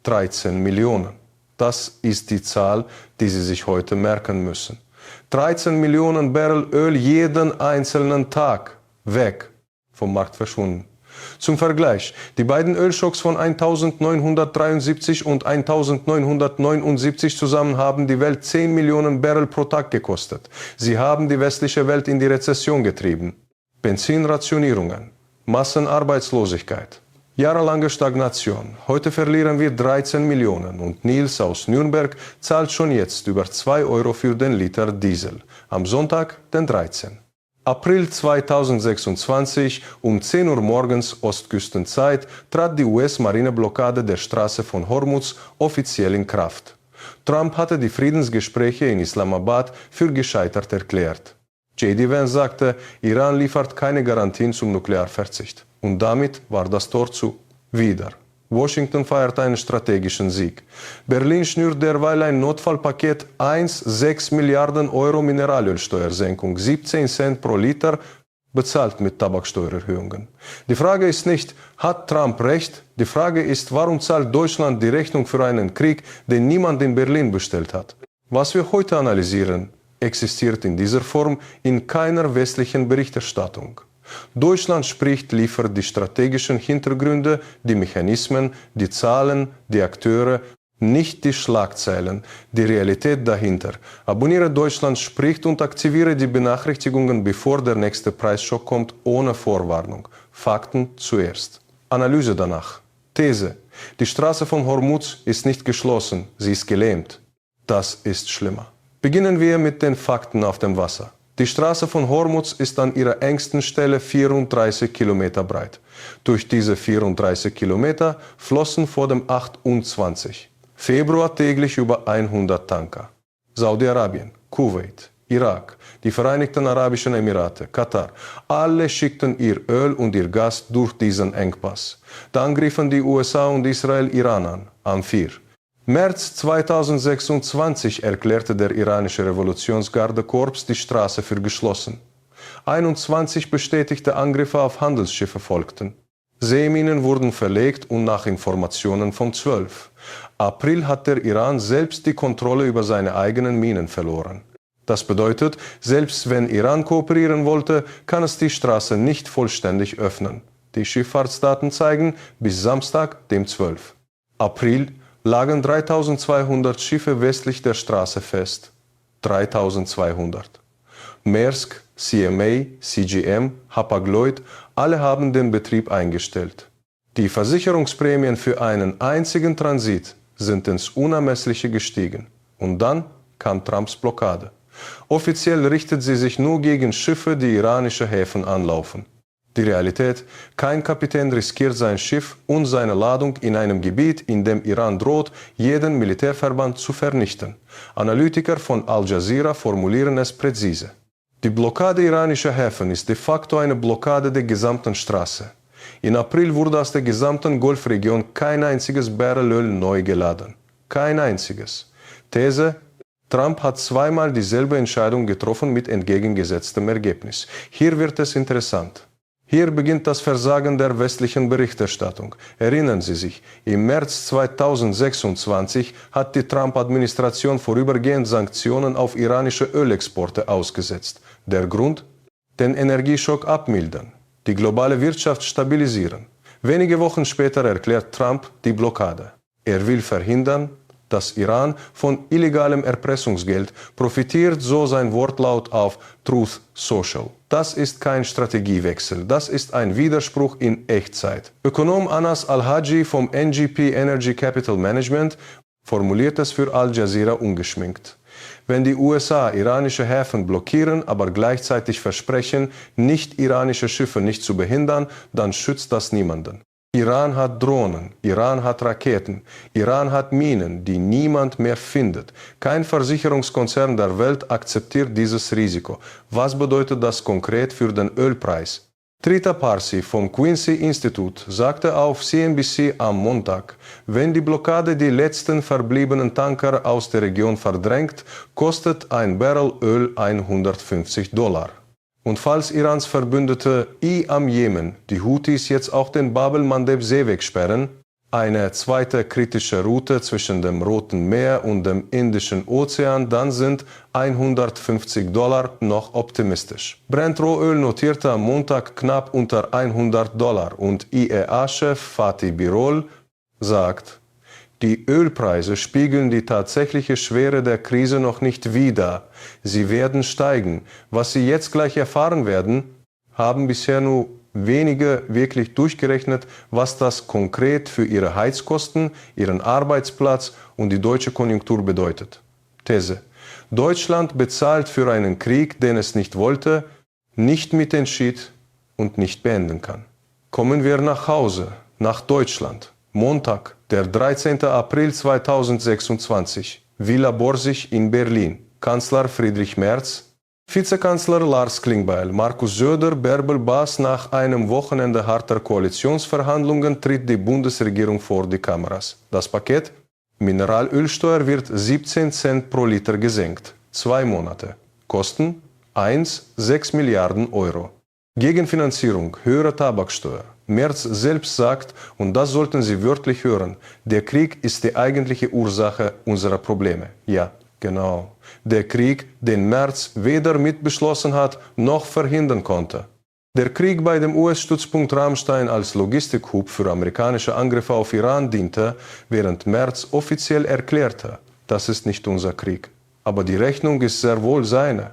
13 Millionen. Das ist die Zahl, die Sie sich heute merken müssen. 13 Millionen Barrel Öl jeden einzelnen Tag weg vom Markt verschwunden. Zum Vergleich, die beiden Ölschocks von 1973 und 1979 zusammen haben die Welt 10 Millionen Barrel pro Tag gekostet. Sie haben die westliche Welt in die Rezession getrieben. Benzinrationierungen, Massenarbeitslosigkeit, jahrelange Stagnation. Heute verlieren wir 13 Millionen und Nils aus Nürnberg zahlt schon jetzt über 2 Euro für den Liter Diesel. Am Sonntag den 13. April 2026 um 10 Uhr morgens Ostküstenzeit trat die US-Marineblockade der Straße von Hormuz offiziell in Kraft. Trump hatte die Friedensgespräche in Islamabad für gescheitert erklärt. J.D. Vance sagte, Iran liefert keine Garantien zum Nuklearverzicht. Und damit war das Tor zu. Wieder. Washington feiert einen strategischen Sieg. Berlin schnürt derweil ein Notfallpaket 1,6 Milliarden Euro Mineralölsteuersenkung, 17 Cent pro Liter, bezahlt mit Tabaksteuererhöhungen. Die Frage ist nicht, hat Trump recht? Die Frage ist, warum zahlt Deutschland die Rechnung für einen Krieg, den niemand in Berlin bestellt hat? Was wir heute analysieren, existiert in dieser Form in keiner westlichen Berichterstattung. Deutschland liefert die strategischen Hintergründe, die Mechanismen, die Zahlen, die Akteure, nicht die Schlagzeilen, die Realität dahinter. Abonniere Deutschland spricht und aktiviere die Benachrichtigungen, bevor der nächste Preisschock kommt, ohne Vorwarnung. Fakten zuerst. Analyse danach. These. Die Straße von Hormuz ist nicht geschlossen, sie ist gelähmt. Das ist schlimmer. Beginnen wir mit den Fakten auf dem Wasser. Die Straße von Hormuz ist an ihrer engsten Stelle 34 Kilometer breit. Durch diese 34 Kilometer flossen vor dem 28. Februar täglich über 100 Tanker. Saudi-Arabien, Kuwait, Irak, die Vereinigten Arabischen Emirate, Katar, alle schickten ihr Öl und ihr Gas durch diesen Engpass. Dann griffen die USA und Israel Iran an, am 4. März 2026 erklärte der iranische Revolutionsgardekorps die Straße für geschlossen. 21 bestätigte Angriffe auf Handelsschiffe folgten. Seeminen wurden verlegt und nach Informationen von 12. April hat der Iran selbst die Kontrolle über seine eigenen Minen verloren. Das bedeutet, selbst wenn Iran kooperieren wollte, kann es die Straße nicht vollständig öffnen. Die Schifffahrtsdaten zeigen bis Samstag, dem 12. April lagen 3200 Schiffe westlich der Straße fest. 3200. Maersk, CMA, CGM, Hapag-Lloyd, alle haben den Betrieb eingestellt. Die Versicherungsprämien für einen einzigen Transit sind ins Unermessliche gestiegen. Und dann kam Trumps Blockade. Offiziell richtet sie sich nur gegen Schiffe, die iranische Häfen anlaufen. Die Realität: Kein Kapitän riskiert sein Schiff und seine Ladung in einem Gebiet, in dem Iran droht, jeden Militärverband zu vernichten. Analytiker von Al Jazeera formulieren es präzise. Die Blockade iranischer Häfen ist de facto eine Blockade der gesamten Straße. In April wurde aus der gesamten Golfregion kein einziges Barrel Öl neu geladen. Kein einziges. These: Trump hat zweimal dieselbe Entscheidung getroffen mit entgegengesetztem Ergebnis. Hier wird es interessant. Hier beginnt das Versagen der westlichen Berichterstattung. Erinnern Sie sich, im März 2026 hat die Trump-Administration vorübergehend Sanktionen auf iranische Ölexporte ausgesetzt. Der Grund? Den Energieschock abmildern, die globale Wirtschaft stabilisieren. Wenige Wochen später erklärt Trump die Blockade. Er will verhindern, dass Iran von illegalem Erpressungsgeld profitiert, so sein Wortlaut auf Truth Social. Das ist kein Strategiewechsel, das ist ein Widerspruch in Echtzeit. Ökonom Anas Al-Haji vom NGP Energy Capital Management formuliert es für Al Jazeera ungeschminkt. Wenn die USA iranische Häfen blockieren, aber gleichzeitig versprechen, nicht iranische Schiffe nicht zu behindern, dann schützt das niemanden. Iran hat Drohnen, Iran hat Raketen, Iran hat Minen, die niemand mehr findet. Kein Versicherungskonzern der Welt akzeptiert dieses Risiko. Was bedeutet das konkret für den Ölpreis? Trita Parsi vom Quincy Institute sagte auf CNBC am Montag, wenn die Blockade die letzten verbliebenen Tanker aus der Region verdrängt, kostet ein Barrel Öl $150. Und falls Irans Verbündete am Jemen, die Houthis, jetzt auch den Bab el-Mandeb-See wegsperren, eine zweite kritische Route zwischen dem Roten Meer und dem Indischen Ozean, dann sind $150 noch optimistisch. Brent-Rohöl notierte am Montag knapp unter $100 und IEA-Chef Fatih Birol sagt, die Ölpreise spiegeln die tatsächliche Schwere der Krise noch nicht wider. Sie werden steigen. Was Sie jetzt gleich erfahren werden, haben bisher nur wenige wirklich durchgerechnet, was das konkret für ihre Heizkosten, ihren Arbeitsplatz und die deutsche Konjunktur bedeutet. These: Deutschland bezahlt für einen Krieg, den es nicht wollte, nicht mitentschied und nicht beenden kann. Kommen wir nach Hause, nach Deutschland. Montag, der 13. April 2026, Villa Borsig in Berlin. Kanzler Friedrich Merz, Vizekanzler Lars Klingbeil, Markus Söder, Bärbel Bas. Nach einem Wochenende harter Koalitionsverhandlungen tritt die Bundesregierung vor die Kameras. Das Paket: Mineralölsteuer wird 17 Cent pro Liter gesenkt. 2 Monate. Kosten: 1,6 Milliarden Euro. Gegenfinanzierung: höhere Tabaksteuer. Merz selbst sagt, und das sollten Sie wörtlich hören, der Krieg ist die eigentliche Ursache unserer Probleme. Ja, genau. Der Krieg, den Merz weder mitbeschlossen hat, noch verhindern konnte. Der Krieg bei dem US-Stützpunkt Ramstein als Logistikhub für amerikanische Angriffe auf Iran diente, während Merz offiziell erklärte, das ist nicht unser Krieg. Aber die Rechnung ist sehr wohl seine.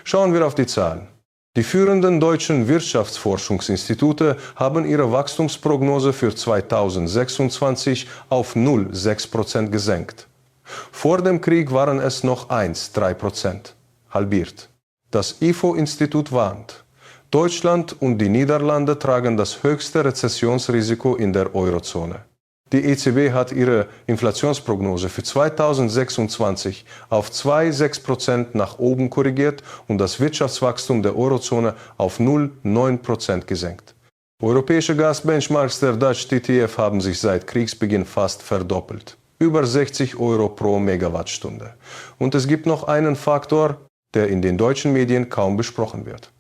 Schauen wir auf die Zahlen. Die führenden deutschen Wirtschaftsforschungsinstitute haben ihre Wachstumsprognose für 2026 auf 0,6% gesenkt. Vor dem Krieg waren es noch 1,3%, halbiert. Das IFO-Institut warnt, Deutschland und die Niederlande tragen das höchste Rezessionsrisiko in der Eurozone. Die EZB hat ihre Inflationsprognose für 2026 auf 2,6% nach oben korrigiert und das Wirtschaftswachstum der Eurozone auf 0,9% gesenkt. Europäische Gasbenchmarks der Dutch TTF haben sich seit Kriegsbeginn fast verdoppelt. Über 60 Euro pro Megawattstunde. Und es gibt noch einen Faktor, der in den deutschen Medien kaum besprochen wird.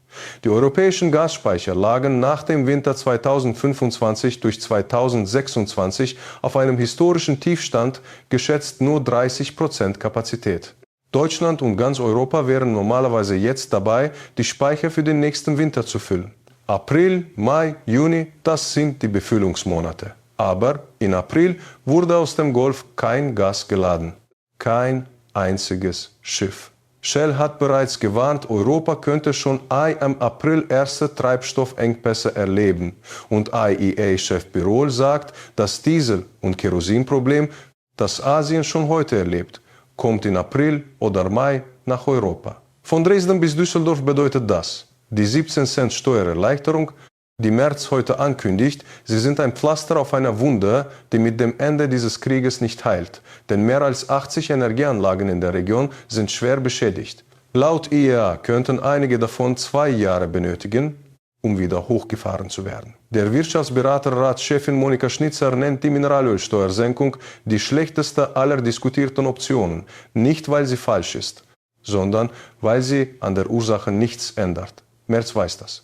Die europäischen Gasspeicher lagen nach dem Winter 2025 durch 2026 auf einem historischen Tiefstand, geschätzt nur 30% Kapazität. Deutschland und ganz Europa wären normalerweise jetzt dabei, die Speicher für den nächsten Winter zu füllen. April, Mai, Juni, das sind die Befüllungsmonate. Aber in April wurde aus dem Golf kein Gas geladen. Kein einziges Schiff. Shell hat bereits gewarnt, Europa könnte schon im April erste Treibstoffengpässe erleben. Und IEA-Chef Birol sagt, das Diesel- und Kerosinproblem, das Asien schon heute erlebt, kommt in April oder Mai nach Europa. Von Dresden bis Düsseldorf bedeutet das: die 17 Cent Steuererleichterung, die Merz heute ankündigt, sie sind ein Pflaster auf einer Wunde, die mit dem Ende dieses Krieges nicht heilt. Denn mehr als 80 Energieanlagen in der Region sind schwer beschädigt. Laut IEA könnten einige davon 2 Jahre benötigen, um wieder hochgefahren zu werden. Der Wirtschaftsberaterratschefin Monika Schnitzer nennt die Mineralölsteuersenkung die schlechteste aller diskutierten Optionen. Nicht, weil sie falsch ist, sondern weil sie an der Ursache nichts ändert. Merz weiß das.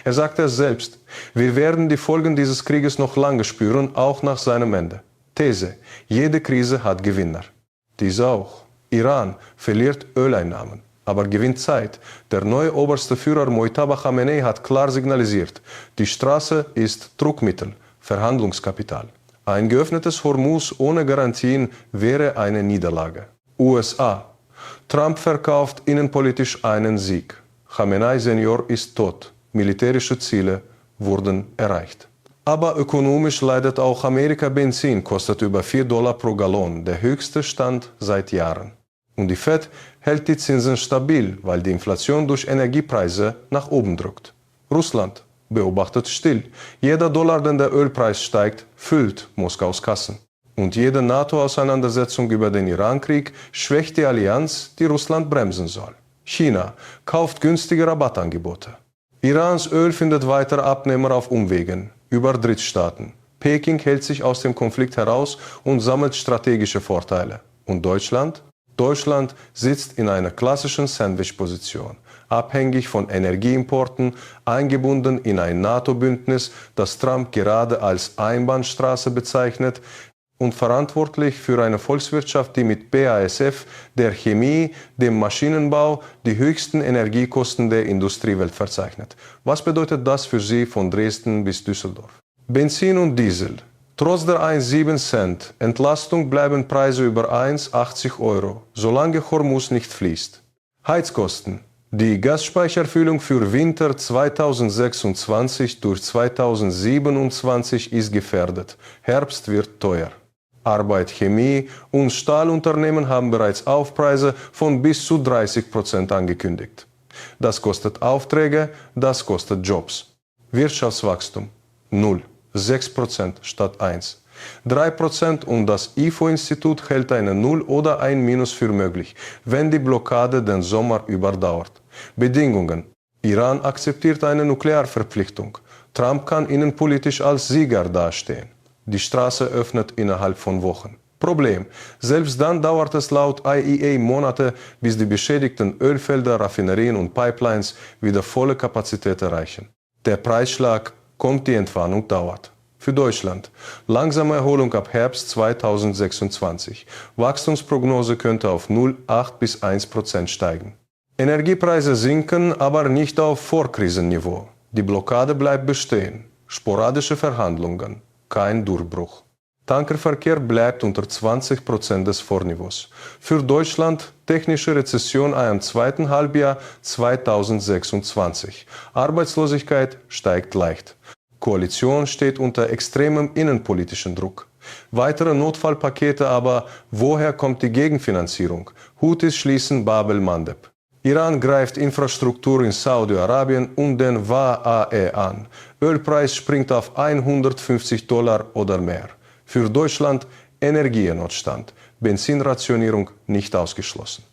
Er sagte es selbst, wir werden die Folgen dieses Krieges noch lange spüren, auch nach seinem Ende. These: jede Krise hat Gewinner. Diese auch. Iran verliert Öleinnahmen, aber gewinnt Zeit. Der neue oberste Führer Mojtaba Khamenei hat klar signalisiert, die Straße ist Druckmittel, Verhandlungskapital. Ein geöffnetes Hormuz ohne Garantien wäre eine Niederlage. USA. Trump verkauft innenpolitisch einen Sieg. Khamenei Senior ist tot. Militärische Ziele wurden erreicht. Aber ökonomisch leidet auch Amerika. Benzin kostet über $4 pro Gallon, der höchste Stand seit Jahren. Und die Fed hält die Zinsen stabil, weil die Inflation durch Energiepreise nach oben drückt. Russland beobachtet still. Jeder Dollar, den der Ölpreis steigt, füllt Moskaus Kassen. Und jede NATO-Auseinandersetzung über den Irankrieg schwächt die Allianz, die Russland bremsen soll. China kauft günstige Rabattangebote. Irans Öl findet weiter Abnehmer auf Umwegen, über Drittstaaten. Peking hält sich aus dem Konflikt heraus und sammelt strategische Vorteile. Und Deutschland? Deutschland sitzt in einer klassischen Sandwich-Position. abhängig von Energieimporten, eingebunden in ein NATO-Bündnis, das Trump gerade als Einbahnstraße bezeichnet, und verantwortlich für eine Volkswirtschaft, die mit BASF, der Chemie, dem Maschinenbau die höchsten Energiekosten der Industriewelt verzeichnet. Was bedeutet das für Sie von Dresden bis Düsseldorf? Benzin und Diesel. Trotz der 1,7 Cent Entlastung bleiben Preise über 1,80 Euro, solange Hormuz nicht fließt. Heizkosten. Die Gasspeicherfüllung für Winter 2026 durch 2027 ist gefährdet. Herbst wird teuer. Arbeit, Chemie und Stahlunternehmen haben bereits Aufpreise von bis zu 30% angekündigt. Das kostet Aufträge, das kostet Jobs. Wirtschaftswachstum 0, 6% statt 1. 3% und das IFO-Institut hält eine 0 oder ein Minus für möglich, wenn die Blockade den Sommer überdauert. Bedingungen. Iran akzeptiert eine Nuklearverpflichtung. Trump kann innenpolitisch als Sieger dastehen. Die Straße öffnet innerhalb von Wochen. Problem. Selbst dann dauert es laut IEA Monate, bis die beschädigten Ölfelder, Raffinerien und Pipelines wieder volle Kapazität erreichen. Der Preisschlag kommt, die Entwarnung dauert. Für Deutschland. Langsame Erholung ab Herbst 2026. Wachstumsprognose könnte auf 0,8 bis 1% steigen. Energiepreise sinken, aber nicht auf Vorkrisenniveau. Die Blockade bleibt bestehen. Sporadische Verhandlungen. Kein Durchbruch. Tankerverkehr bleibt unter 20% des Vorniveaus. Für Deutschland technische Rezession im zweiten Halbjahr 2026. Arbeitslosigkeit steigt leicht. Koalition steht unter extremem innenpolitischen Druck. Weitere Notfallpakete, aber woher kommt die Gegenfinanzierung? Houthis schließen Bab-el-Mandeb. Iran greift Infrastruktur in Saudi-Arabien und den WAE an. Ölpreis springt auf $150 oder mehr. Für Deutschland Energienotstand. Benzinrationierung nicht ausgeschlossen.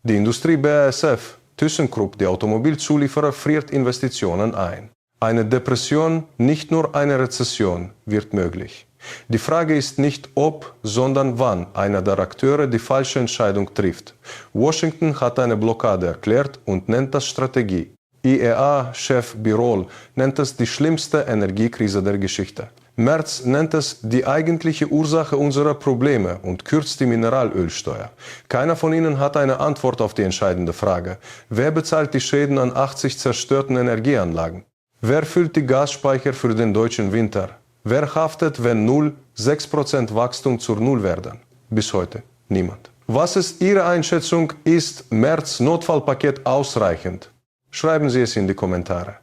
Die Industrie BASF, ThyssenKrupp, der Automobilzulieferer, friert Investitionen ein. Eine Depression, nicht nur eine Rezession, wird möglich. Die Frage ist nicht ob, sondern wann einer der Akteure die falsche Entscheidung trifft. Washington hat eine Blockade erklärt und nennt das Strategie. IEA-Chef Birol nennt es die schlimmste Energiekrise der Geschichte. Merz nennt es die eigentliche Ursache unserer Probleme und kürzt die Mineralölsteuer. Keiner von ihnen hat eine Antwort auf die entscheidende Frage. Wer bezahlt die Schäden an 80 zerstörten Energieanlagen? Wer füllt die Gasspeicher für den deutschen Winter? Wer haftet, wenn 0,6% Wachstum zur Null werden? Bis heute niemand. Was ist Ihre Einschätzung? Ist Merz Notfallpaket ausreichend? Schreiben Sie es in die Kommentare.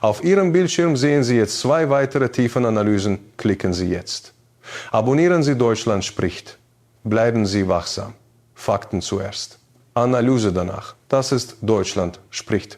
Auf Ihrem Bildschirm sehen Sie jetzt 2 weitere Tiefenanalysen. Klicken Sie jetzt. Abonnieren Sie Deutschland spricht. Bleiben Sie wachsam. Fakten zuerst. Analyse danach. Das ist Deutschland spricht.